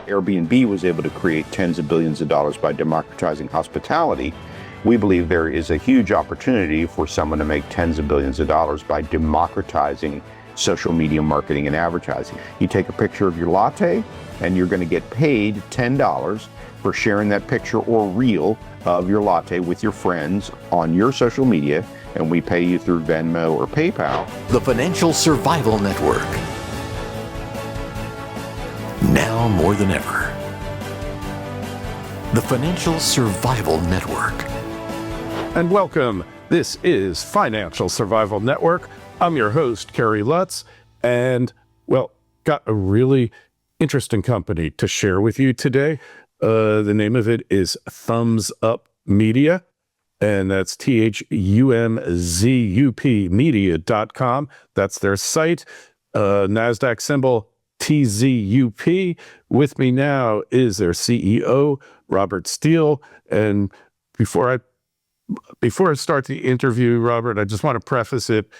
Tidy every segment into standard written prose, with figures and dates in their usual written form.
Airbnb was able to create tens of billions of dollars by democratizing hospitality, we believe there is a huge opportunity for someone to make tens of billions of dollars by democratizing social media marketing and advertising. You take a picture of your latte and you're going to get paid $10 for sharing that picture or reel of your latte with your friends on your social media, and we pay you through Venmo or PayPal. The Financial Survival Network. Now more than ever. The Financial Survival Network. And welcome. This is Financial Survival Network. I'm your host, Kerry Lutz, and, well, got a really interesting company to share with you today. The name of it is Thumzup Media, and that's THUMZUP media.com. That's their site, NASDAQ symbol TZUP. With me now is their CEO, Robert Steele. And before I start the interview, Robert, I just want to preface it.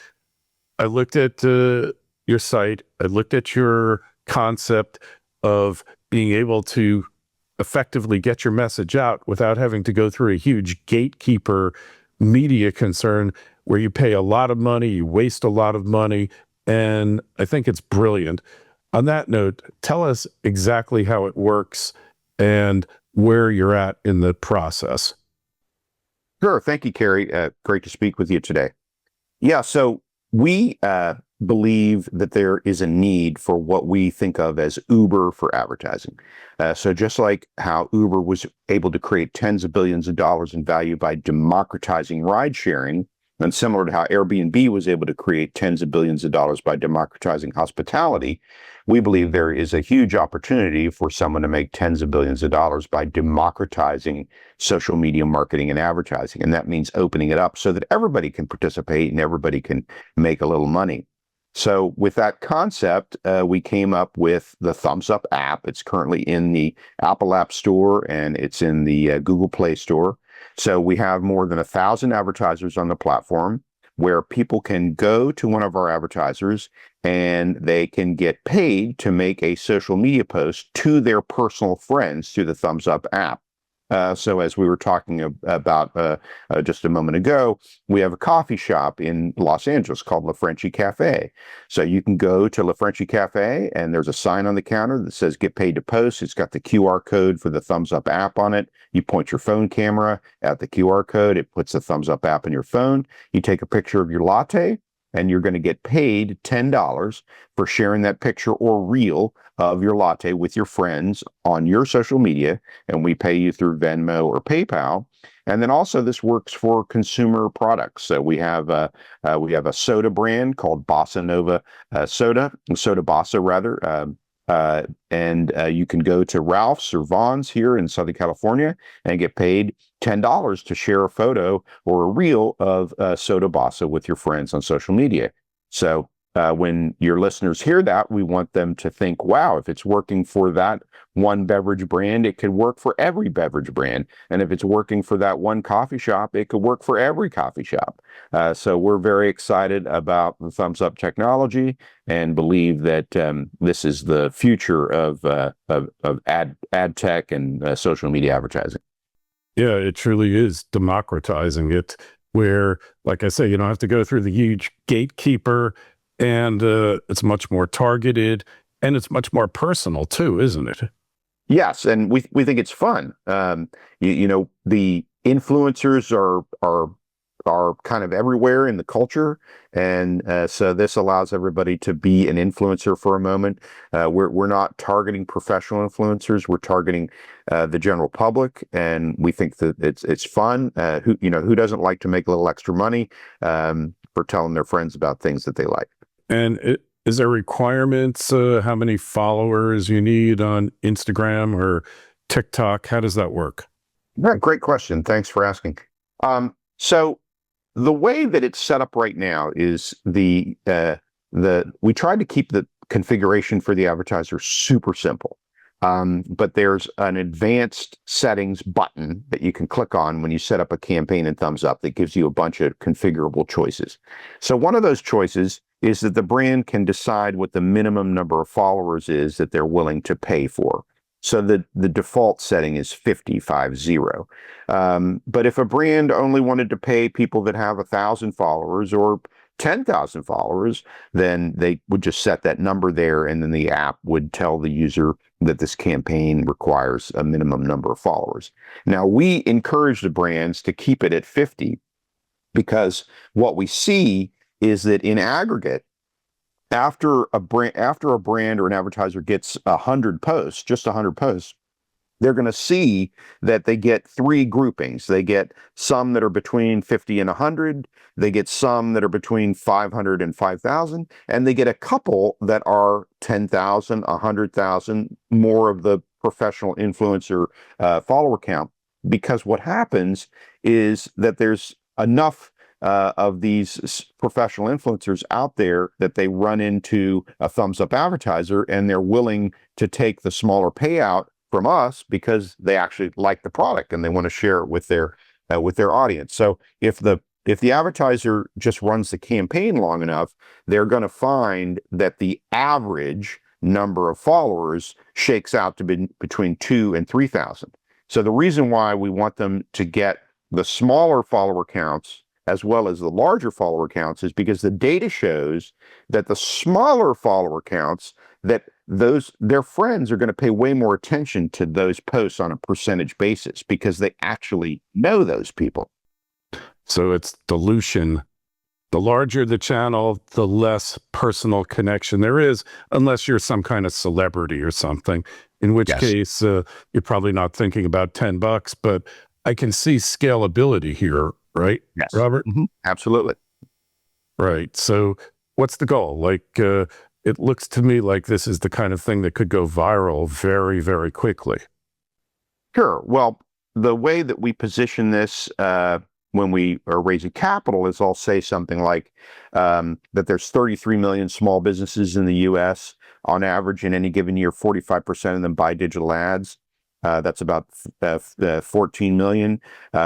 I looked at your site. I looked at your concept of being able to effectively get your message out without having to go through a huge gatekeeper media concern where you pay a lot of money, you waste a lot of money, and I think it's brilliant. On that note, tell us exactly how it works and where you're at in the process. Sure. Thank you, Kerry. Great to speak with you today. Yeah, so we believe that there is a need for what we think of as Uber for advertising. So just like how Uber was able to create tens of billions of dollars in value by democratizing ride sharing, and similar to how Airbnb was able to create tens of billions of dollars by democratizing hospitality, we believe there is a huge opportunity for someone to make tens of billions of dollars by democratizing social media marketing and advertising. And that means opening it up so that everybody can participate and everybody can make a little money. So with that concept, we came up with the Thumzup app. It's currently in the Apple App Store and it's in the Google Play Store. So we have more than 1,000 advertisers on the platform where people can go to one of our advertisers and they can get paid to make a social media post to their personal friends through the Thumzup app. So as we were talking about just a moment ago, we have a coffee shop in Los Angeles called La Frenchie Cafe. So you can go to La Frenchie Cafe and there's a sign on the counter that says get paid to post. It's got the QR code for the Thumzup app on it. You point your phone camera at the QR code. It puts the Thumzup app in your phone. You take a picture of your latte and you're going to get paid $10 for sharing that picture or reel of your latte with your friends on your social media, and we pay you through Venmo or PayPal. And then also this works for consumer products. So we have a soda brand called Bossa Nova Soda Bossa rather, and you can go to Ralph's or Vaughn's here in Southern California and get paid $10 to share a photo or a reel of Soda Bossa with your friends on social media. So when your listeners hear that, we want them to think, wow, if it's working for that one beverage brand, it could work for every beverage brand. And if it's working for that one coffee shop, it could work for every coffee shop. So we're very excited about the Thumzup technology and believe that this is the future of ad tech and social media advertising. Yeah, it truly is democratizing it where, like I say, you don't have to go through the huge gatekeeper, and it's much more targeted and it's much more personal too, isn't it? Yes, and we think it's fun. You know, the influencers are kind of everywhere in the culture, and so this allows everybody to be an influencer for a moment. We're not targeting professional influencers; we're targeting the general public, and we think that it's fun. Who doesn't like to make a little extra money for telling their friends about things that they like? And is there requirements, how many followers you need on Instagram or TikTok? How does that work? Yeah, great question. Thanks for asking. So the way that it's set up right now is we tried to keep the configuration for the advertiser super simple. But there's an advanced settings button that you can click on when you set up a campaign in Thumzup that gives you a bunch of configurable choices. So one of those choices is that the brand can decide what the minimum number of followers is that they're willing to pay for. So the default setting is 50, 50. But if a brand only wanted to pay people that have 1,000 followers or 10,000 followers, then they would just set that number there, and then the app would tell the user that this campaign requires a minimum number of followers. Now, we encourage the brands to keep it at 50 because what we see is that in aggregate, after a brand or an advertiser gets 100 posts, just 100 posts, they're going to see that they get three groupings. They get some that are between 50 and 100. They get some that are between 500 and 5,000. And they get a couple that are 10,000, 100,000, more of the professional influencer follower count. Because what happens is that there's enough of these professional influencers out there that they run into a Thumzup advertiser, and they're willing to take the smaller payout from us because they actually like the product and they want to share it with their audience. So if the advertiser just runs the campaign long enough, they're going to find that the average number of followers shakes out to be between 2,000 and 3,000. So the reason why we want them to get the smaller follower counts as well as the larger follower counts is because the data shows that the smaller follower counts, that their friends are going to pay way more attention to those posts on a percentage basis because they actually know those people. So it's dilution. The larger the channel, the less personal connection there is, unless you're some kind of celebrity or something, in which case you're probably not thinking about $10, but I can see scalability here, right? Yes. Robert? Mm-hmm. Absolutely. Right. So what's the goal? Like, it looks to me like this is the kind of thing that could go viral very, very quickly. Sure. Well, the way that we position this when we are raising capital is I'll say something like that there's 33 million small businesses in the U.S. On average, in any given year, 45% of them buy digital ads. That's about 14 million.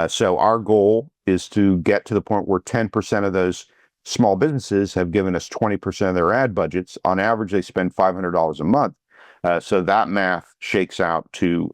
So our goal is to get to the point where 10% of those small businesses have given us 20% of their ad budgets. On average, they spend $500 a month. So that math shakes out to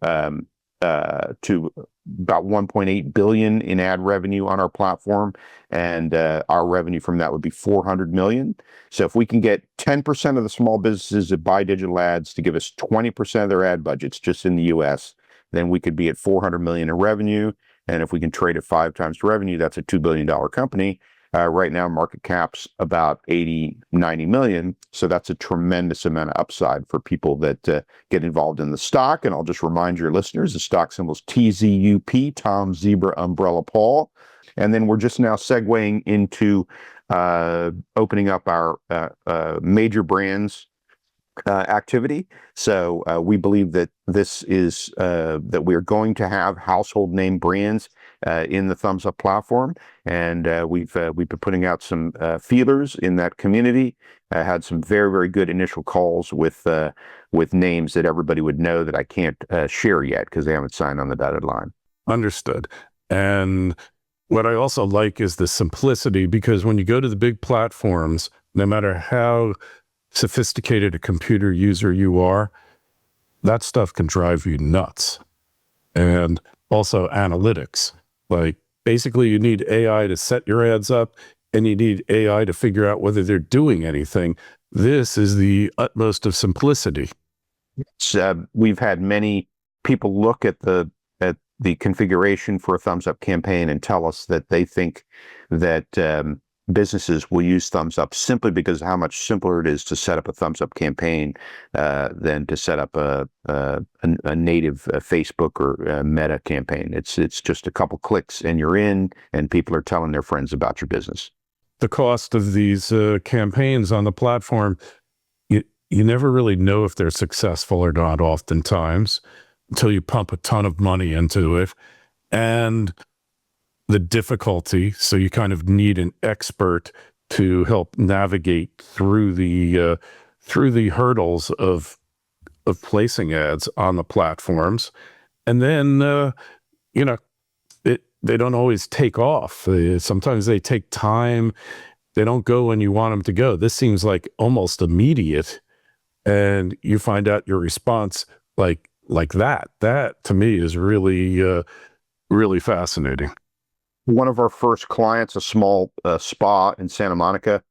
about 1.8 billion in ad revenue on our platform, and our revenue from that would be 400 million. So if we can get 10% of the small businesses that buy digital ads to give us 20% of their ad budgets just in the US, then we could be at 400 million in revenue. And if we can trade at 5 times the revenue, that's a $2 billion company. Right now, market cap's about 80, 90 million. So that's a tremendous amount of upside for people that get involved in the stock. And I'll just remind your listeners, the stock symbol is TZUP, Tom, Zebra, Umbrella, Paul. And then we're just now segueing into opening up our major brands activity. So we believe that this is that we're going to have household name brands in the Thumzup platform, and we've been putting out some feelers in that community. Had some very, very good initial calls with names that everybody would know that I can't share yet because they haven't signed on the dotted line. Understood. And what I also like is the simplicity, because when you go to the big platforms, no matter how sophisticated a computer user you are, that stuff can drive you nuts. And also analytics. Like, basically you need AI to set your ads up, and you need AI to figure out whether they're doing anything. This is the utmost of simplicity. We've had many people look at the configuration for a Thumzup campaign and tell us that they think that businesses will use Thumzup simply because of how much simpler it is to set up a Thumzup campaign than to set up a native Facebook or Meta campaign. It's just a couple clicks and you're in, and people are telling their friends about your business. The cost of these campaigns on the platform, you never really know if they're successful or not oftentimes until you pump a ton of money into it. And the difficulty, so you kind of need an expert to help navigate through the hurdles of placing ads on the platforms. And then they don't always take off. Sometimes they take time. They don't go when you want them to go. This seems like almost immediate, and you find out your response like like that. That to me is really, really fascinating. One of our first clients, a small spa in Santa Monica,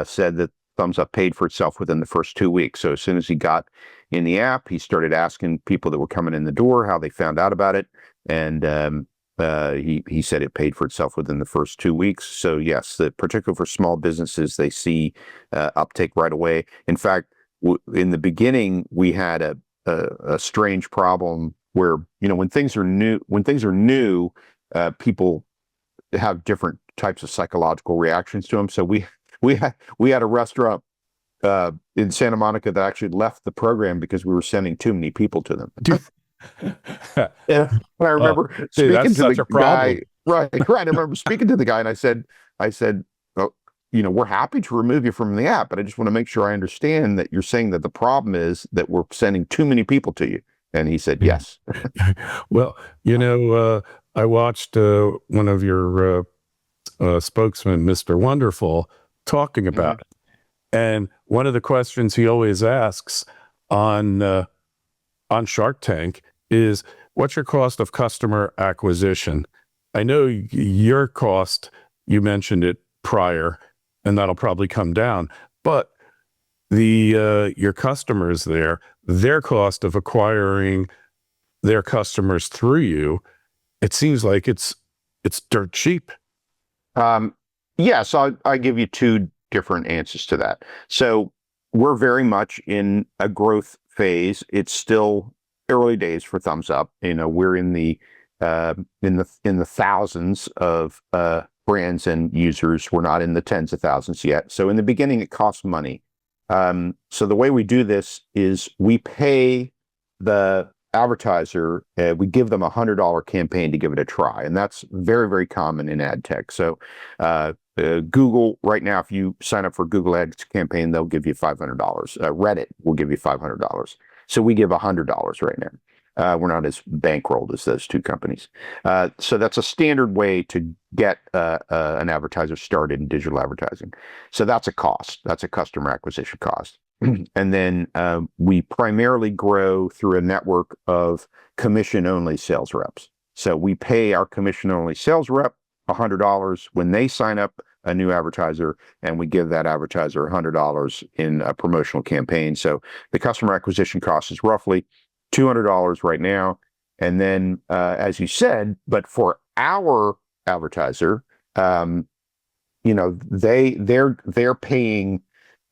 said that Thumzup paid for itself within the first 2 weeks. So as soon as he got in the app, he started asking people that were coming in the door how they found out about it, and he said it paid for itself within the first 2 weeks. So yes, particularly for small businesses, they see uptake right away. In fact, in the beginning, we had a strange problem where when things are new, people have different types of psychological reactions to them. So we had a restaurant in Santa Monica that actually left the program because we were sending too many people to them. And I remember speaking to the guy. Right. I remember speaking to the guy, and I said, oh, we're happy to remove you from the app, but I just want to make sure I understand that you're saying that the problem is that we're sending too many people to you. And he said, yes. Well, I watched one of your spokesman, Mr. Wonderful, talking about it. And one of the questions he always asks on Shark Tank is, what's your cost of customer acquisition? I know your cost, you mentioned it prior, and that'll probably come down, but your customers their cost of acquiring their customers through you, it seems like it's dirt cheap. Yes, I'll give you two different answers to that. So we're very much in a growth phase. It's still early days for Thumzup. We're in the thousands of brands and users. We're not in the tens of thousands yet. So in the beginning, it costs money. So the way we do this is we pay the advertiser, we give them $100 campaign to give it a try, and that's very, very common in ad tech. So Google right now, if you sign up for Google Ads campaign, they'll give you $500. Reddit will give you $500. So we give $100 right now. We're not as bankrolled as those two companies. So that's a standard way to get an advertiser started in digital advertising. So that's a cost. That's a customer acquisition cost. And then we primarily grow through a network of commission-only sales reps. So we pay our commission-only sales rep $100 when they sign up a new advertiser, and we give that advertiser $100 in a promotional campaign. So the customer acquisition cost is roughly $200 right now. And then, as you said, but for our advertiser, they're paying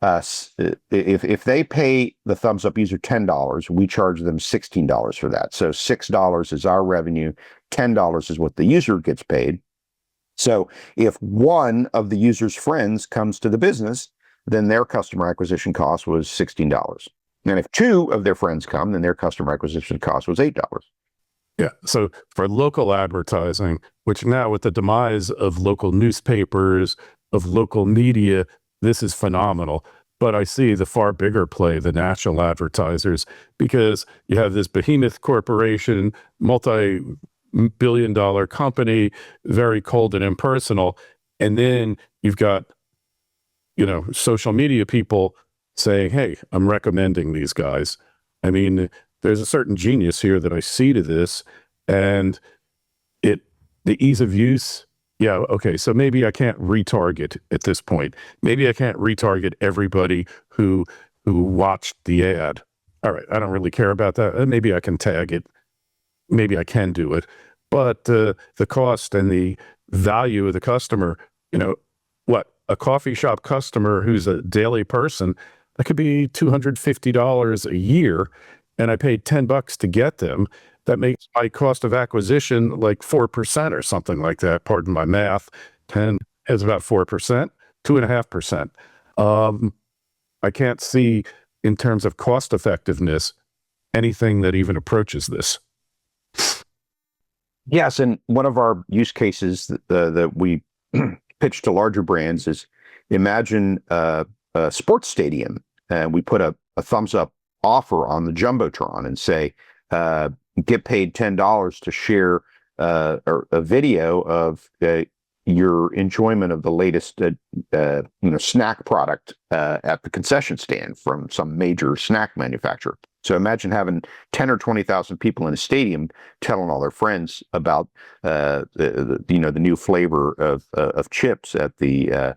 us. If they pay the Thumzup user $10, we charge them $16 for that. So $6 is our revenue, $10 is what the user gets paid. So if one of the user's friends comes to the business, then their customer acquisition cost was $16. And if two of their friends come, then their customer acquisition cost was $8. Yeah. So for local advertising, which now with the demise of local newspapers, of local media, this is phenomenal. But I see the far bigger play, the national advertisers, because you have this behemoth corporation, multi-billion-dollar company, very cold and impersonal. And then you've got, social media people saying, hey, I'm recommending these guys. I mean, there's a certain genius here that I see to this, and the ease of use. Yeah, okay, so maybe I can't retarget at this point. Maybe I can't retarget everybody who watched the ad. All right, I don't really care about that. Maybe I can tag it. Maybe I can do it. But the cost and the value of the customer, a coffee shop customer who's a daily person, that could be $250 a year, and I paid $10 to get them. That makes my cost of acquisition like 4% or something like that. Pardon my math. 10 is about 4%, 2.5%. I can't see, in terms of cost effectiveness, anything that even approaches this. Yes, and one of our use cases that we pitch to larger brands is, imagine a sports stadium, and we put a Thumzup offer on the Jumbotron and say, get paid $10 to share a video of your enjoyment of the latest snack product at the concession stand from some major snack manufacturer. So imagine having 10 or 20,000 people in a stadium telling all their friends about the new flavor of chips at the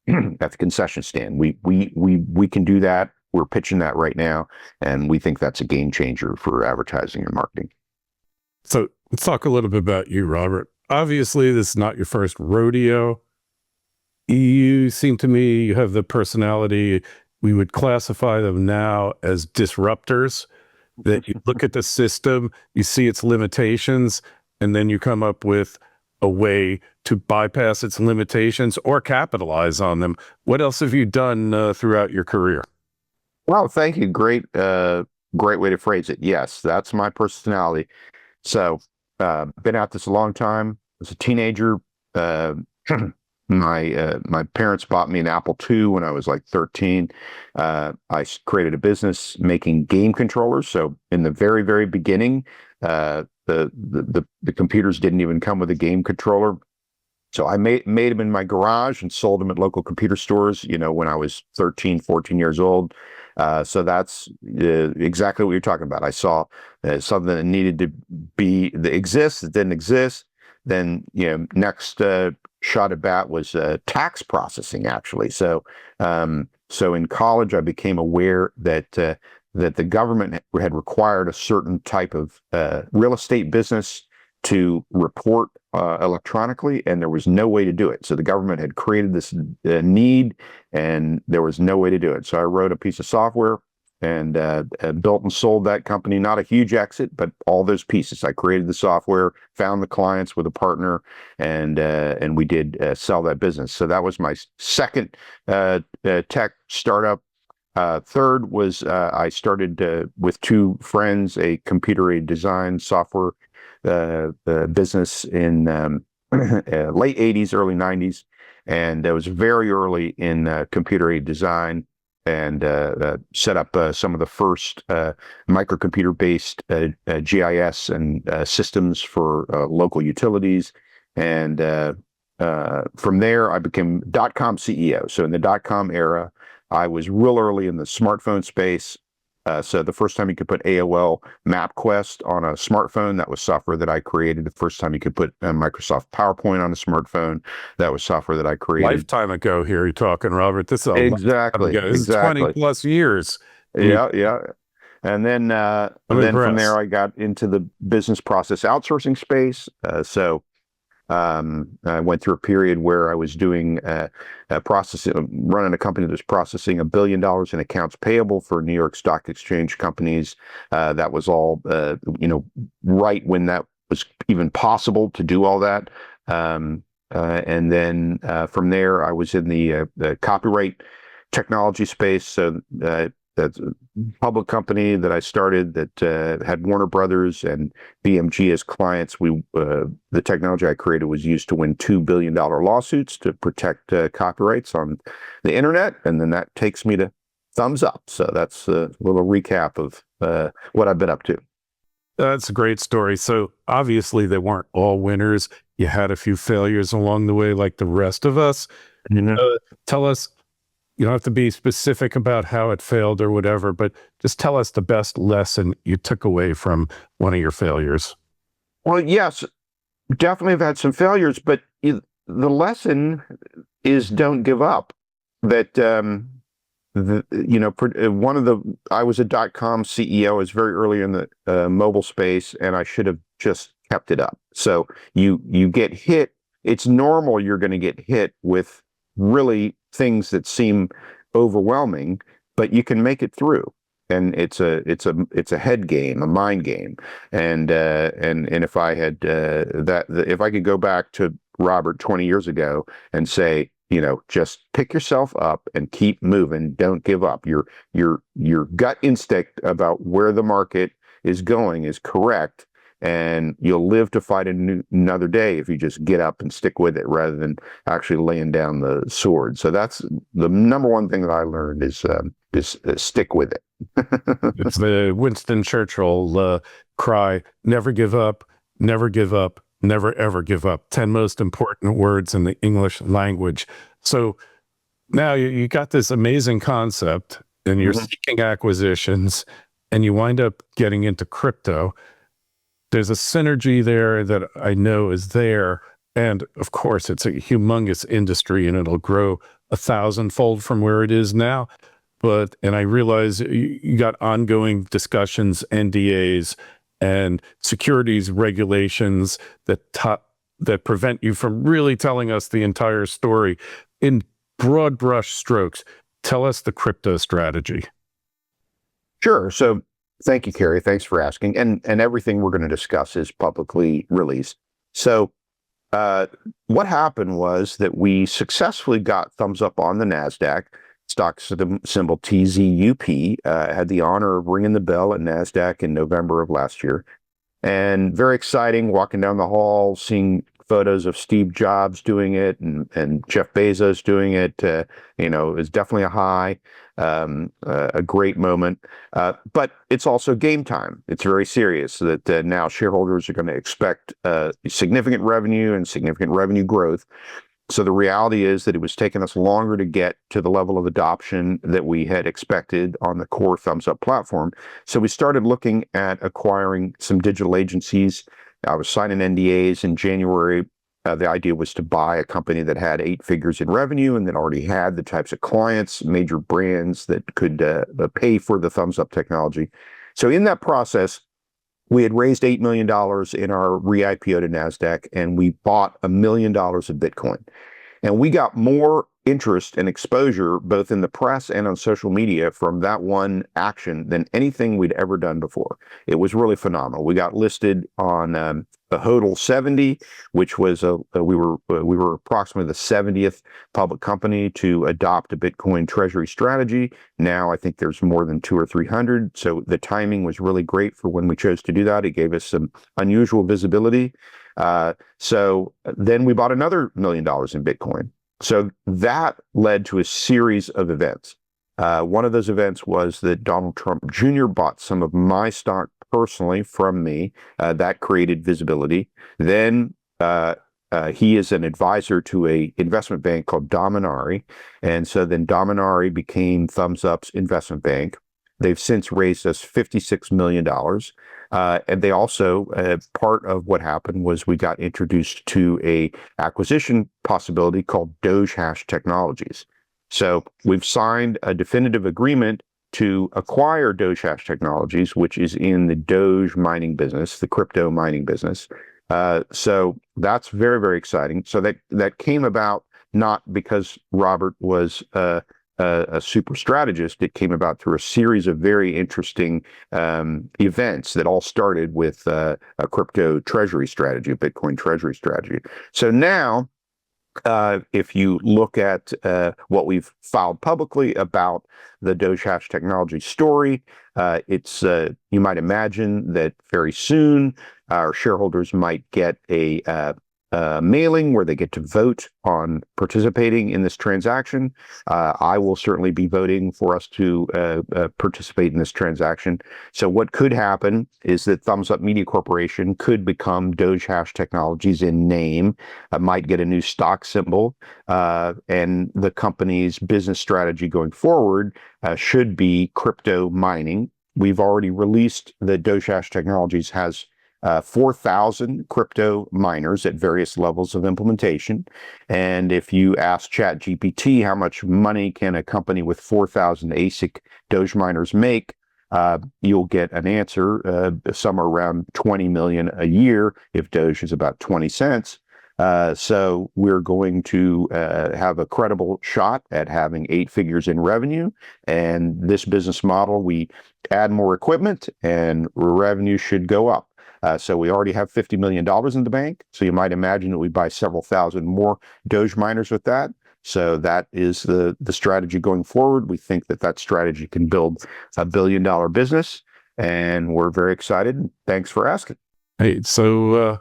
at the concession stand. We can do that. We're pitching that right now, and we think that's a game changer for advertising and marketing. So let's talk a little bit about you, Robert. Obviously, this is not your first rodeo. You seem to me, you have the personality. We would classify them now as disruptors, that you look at the system, you see its limitations, and then you come up with a way to bypass its limitations or capitalize on them. What else have you done throughout your career? Well, thank you. Great way to phrase it. Yes, that's my personality. So, been at this a long time. As a teenager, my parents bought me an Apple II when I was like 13. I created a business making game controllers. So, in the very, very beginning, the computers didn't even come with a game controller. So I made them in my garage and sold them at local computer stores, when I was 13, 14 years old. So that's exactly what you're talking about. I saw something that needed to exist that didn't exist. Then, next shot at bat was tax processing, actually. So in college, I became aware that the government had required a certain type of real estate business to report electronically, and there was no way to do it. So the government had created this need, and there was no way to do it. So I wrote a piece of software and built and sold that company. Not a huge exit, but all those pieces. I created the software, found the clients with a partner, and we did sell that business. So that was my second tech startup. Third was I started with two friends a computer-aided design software business in late 80s, early 90s. And it was very early in computer-aided design, and set up some of the first microcomputer-based GIS and systems for local utilities. And from there, I became .com CEO. So in the .com era, I was real early in the smartphone space. So the first time you could put AOL MapQuest on a smartphone, that was software that I created. The first time you could put Microsoft PowerPoint on a smartphone, that was software that I created. Lifetime ago here, you're talking, Robert. This is exactly. This is 20 plus years. Yeah. And then from there, I got into the business process outsourcing space. So I went through a period where I was doing running a company that was processing $1 billion in accounts payable for New York Stock Exchange companies. That was all, right when that was even possible to do all that. And then from there, I was in the copyright technology space. So that's a public company that I started that had Warner Brothers and BMG as clients. The technology I created was used to win $2 billion lawsuits to protect copyrights on the internet. And then that takes me to Thumzup. So that's a little recap of what I've been up to. That's a great story. So obviously they weren't all winners. You had a few failures along the way, like the rest of us. Tell us. You don't have to be specific about how it failed or whatever, but just tell us the best lesson you took away from one of your failures. Well, yes, definitely have had some failures, but the lesson is don't give up. That, I was a .com CEO. I was very early in the mobile space, and I should have just kept it up. So you get hit. It's normal you're going to get hit with really things that seem overwhelming, but you can make it through. And it's a head game, a mind game. And if I had if I could go back to Robert 20 years ago and say, just pick yourself up and keep moving, don't give up. Your gut instinct about where the market is going is correct. And you'll live to fight another day if you just get up and stick with it rather than actually laying down the sword. So that's the number one thing that I learned is stick with it. It's the Winston Churchill cry, never give up, never give up, Never, ever give up. 10 most important words in the English language. So now you got this amazing concept and you're seeking acquisitions and you wind up getting into crypto. There's a synergy there that I know is there. And of course, it's a humongous industry and it'll grow 1,000-fold from where it is now. And I realize you got ongoing discussions, NDAs, and securities regulations that prevent you from really telling us the entire story. In broad brush strokes, tell us the crypto strategy. Sure. So thank you, Carrie. Thanks for asking. And everything we're going to discuss is publicly released. So what happened was that we successfully got Thumzup on the NASDAQ, stock symbol TZUP. Had the honor of ringing the bell at NASDAQ in November of last year. And very exciting, walking down the hall, seeing photos of Steve Jobs doing it and Jeff Bezos doing it. Is definitely a high, a great moment. But it's also game time. It's very serious that now shareholders are going to expect significant revenue and significant revenue growth. So the reality is that it was taking us longer to get to the level of adoption that we had expected on the core Thumzup platform. So we started looking at acquiring some digital agencies. I was signing NDAs in January. The idea was to buy a company that had 8 figures in revenue and that already had the types of clients, major brands that could pay for the Thumzup technology. So in that process, we had raised $8 million in our re-IPO to NASDAQ, and we bought $1 million of Bitcoin. And we got more interest and exposure, both in the press and on social media, from that one action than anything we'd ever done before. It was really phenomenal. We got listed on the HODL 70, which was we were approximately the 70th public company to adopt a Bitcoin treasury strategy. Now I think there's more than 200 or 300. So the timing was really great for when we chose to do that. It gave us some unusual visibility. So then we bought another $1 million in Bitcoin. So that led to a series of events. One of those events was that Donald Trump Jr. bought some of my stock personally from me. That created visibility. Then he is an advisor to an investment bank called Dominari. And so then Dominari became Thumzup's investment bank. They've since raised us $56 million. And they also, part of what happened was we got introduced to a acquisition possibility called Dogehash Technologies. So we've signed a definitive agreement to acquire Dogehash Technologies, which is in the Doge mining business, the crypto mining business. So that's very, very exciting. So that came about not because Robert was a super strategist. It came about through a series of very interesting events that all started with a crypto treasury strategy, a Bitcoin treasury strategy. So now, if you look at what we've filed publicly about the Dogehash technology story, it's you might imagine that very soon our shareholders might get a mailing where they get to vote on participating in this transaction. I will certainly be voting for us to participate in this transaction. So what could happen is that Thumzup Media Corporation could become Dogehash Technologies in name, might get a new stock symbol, and the company's business strategy going forward should be crypto mining. We've already released that Dogehash Technologies has 4,000 crypto miners at various levels of implementation. And if you ask ChatGPT how much money can a company with 4,000 ASIC Doge miners make, you'll get an answer somewhere around 20 million a year if Doge is about 20 cents. So we're going to have a credible shot at having 8 figures in revenue. And this business model, we add more equipment and revenue should go up. So we already have $50 million in the bank. So you might imagine that we buy several thousand more Doge miners with that. So that is the strategy going forward. We think that strategy can build a $1 billion business, and we're very excited. Thanks for asking. Hey, so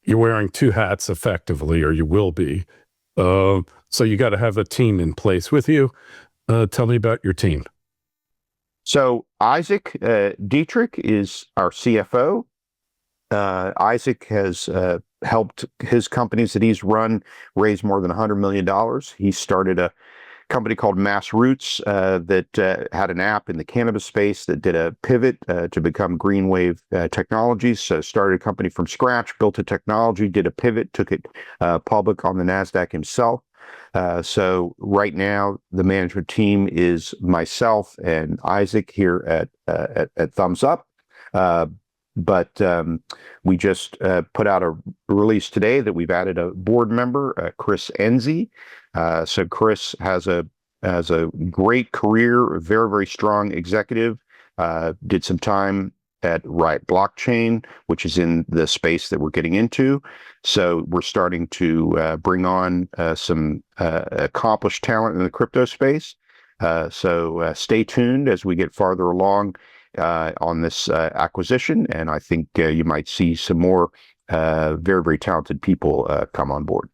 you're wearing 2 hats effectively, or you will be. So you got to have a team in place with you. Tell me about your team. So Isaac Dietrich is our CFO. Isaac has helped his companies that he's run raise more than $100 million. He started a company called Mass Roots that had an app in the cannabis space that did a pivot to become Green Wave Technologies. So started a company from scratch, built a technology, did a pivot, took it public on the NASDAQ himself. So right now, the management team is myself and Isaac here at Thumzup. But we just put out a release today that we've added a board member, Chris Enzi. So Chris has a great career, very, very strong executive. Did some time at Riot Blockchain, which is in the space that we're getting into. So we're starting to bring on some accomplished talent in the crypto space. So stay tuned as we get farther along on this acquisition, and I think you might see some more very, very talented people come on board.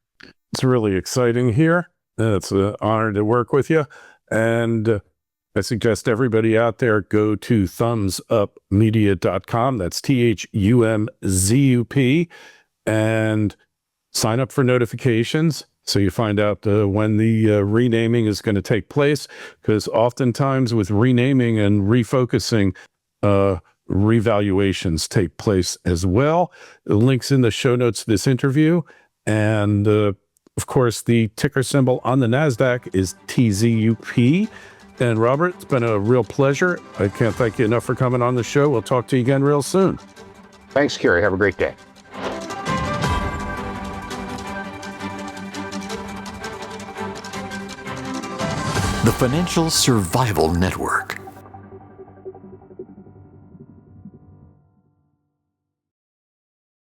It's really exciting here. It's an honor to work with you. And I suggest everybody out there go to thumzupmedia.com. That's THUMZUP, and sign up for notifications so you find out when the renaming is going to take place, because oftentimes with renaming and refocusing, revaluations take place as well. The link's in the show notes of this interview. And of course, the ticker symbol on the NASDAQ is TZUP. And Robert, it's been a real pleasure. I can't thank you enough for coming on the show. We'll talk to you again real soon. Thanks, Kerry. Have a great day. The Financial Survival Network.